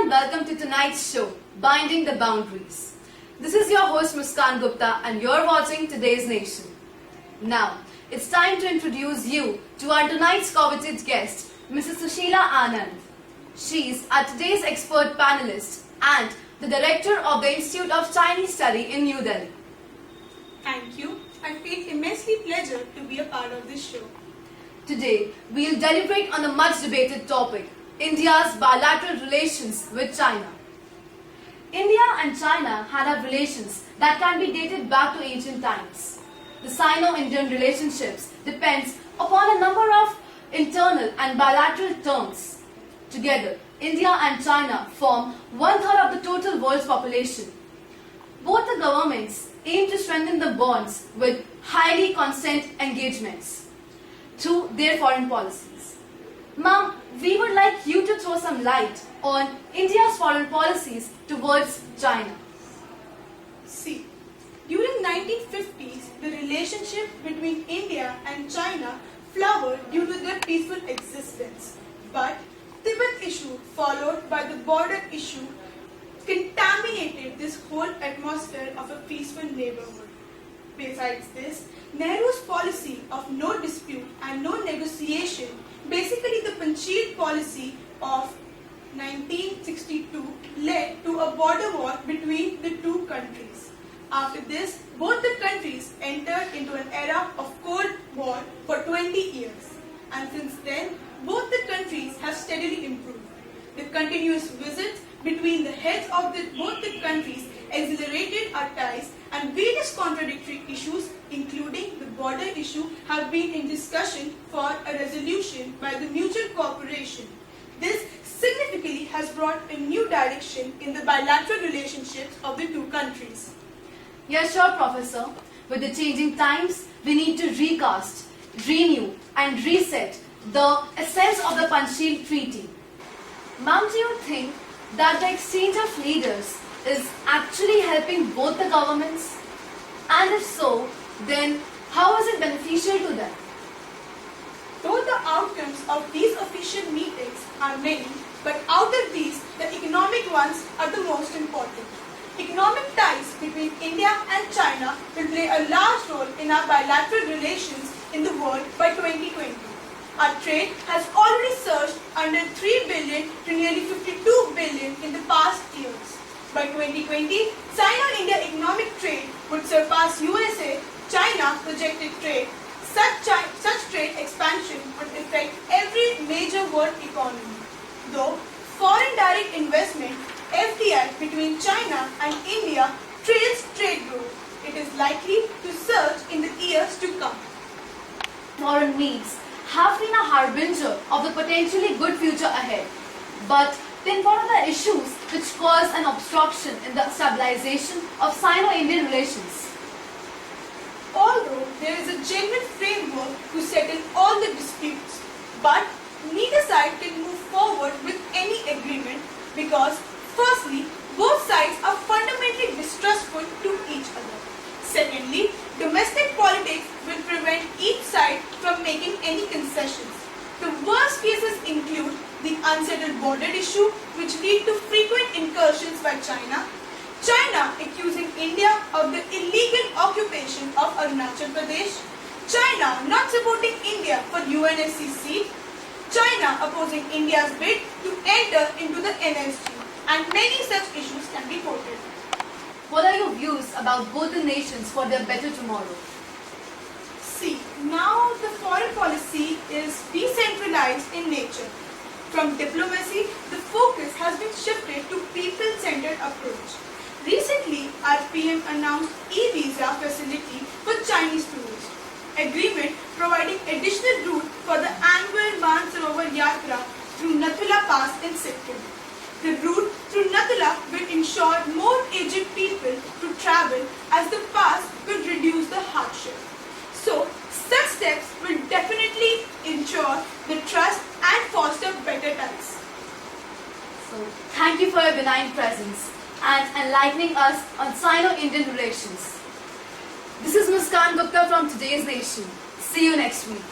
and welcome to tonight's show, Binding the Boundaries. This is your host Muskan Gupta and you're watching Today's Nation. Now, it's time to introduce you to our tonight's coveted guest, Mrs. Sushila Anand. She's our today's expert panelist and the director of the Institute of Chinese Study in New Delhi. Thank you. I feel immensely pleasure to be a part of this show. Today, we'll deliberate on the much debated topic, India's bilateral relations with China. India and China had relations that can be dated back to ancient times. The Sino-Indian relationships depends upon a number of internal and bilateral terms. Together, India and China form 1/3 of the total world's population. Both the governments aim to strengthen the bonds with highly constant engagements through their foreign policies. Ma'am, we would like you to throw some light on India's foreign policies towards China. See, during 1950s, the relationship between India and China flowered due to their peaceful existence. But Tibet issue followed by the border issue contaminated this whole atmosphere of a peaceful neighborhood. Besides this, Nehru's policy of no dispute and no negotiation, basically the Panchayat policy of 1962, led to a border war between the two countries. After this, both the countries entered into an era of Cold War for 20 years. And since then, both the countries have steadily improved. The continuous visits between the heads of both the countries accelerated our ties, and various contradictory issues, including the border issue, have been in discussion for a resolution by the mutual cooperation. This significantly has brought a new direction in the bilateral relationships of the two countries. Yes, sure, Professor. With the changing times, we need to recast, renew, and reset the essence of the Panchayat Treaty. Ma'am, do you think that the exchange of leaders is actually helping both the governments? And if so, then how is it beneficial to them? Though the outcomes of these official meetings are many, but out of these, the economic ones are the most important. Economic ties between India and China will play a large role in our bilateral relations in the world by 2020. Our trade has already surged under 3 billion to nearly 52 billion in the past years. By 2020, China-India economic trade would surpass USA-China projected trade. Such trade expansion would affect every major world economy. Though foreign direct investment (FDI) between China and India trails trade growth, it is likely to surge in the years to come. Foreign needs have been a harbinger of the potentially good future ahead. But then what are the issues which cause an obstruction in the stabilization of Sino-Indian relations? Although there is a genuine framework to settle all the disputes, but neither side can move forward with any agreement because, firstly, both sides are fundamentally distrustful to each other. Secondly, domestic politics will prevent each side from making any concessions. The worst cases include the unsettled border issue, which lead to frequent incursions by China, China accusing India of the illegal occupation of Arunachal Pradesh, China not supporting India for UNFCCC, China opposing India's bid to enter into the NSG, and many such issues can be quoted. What are your views about both the nations for their better tomorrow? See, now the foreign policy is decentralized in nature. From diplomacy, the focus has been shifted to people-centered approach. Recently, our PM announced e-visa facility for Chinese tourists, agreement providing additional route for the annual Mansarovar Yatra through Nathula Pass in Sikkim. The route through Nathula will ensure more aged people to travel as the pass will reduce the hardship. So, such steps will definitely ensure the trust and foster better ties. So, thank you for your benign presence and enlightening us on Sino-Indian relations. This is Muskan Gupta from Today's Nation. See you next week.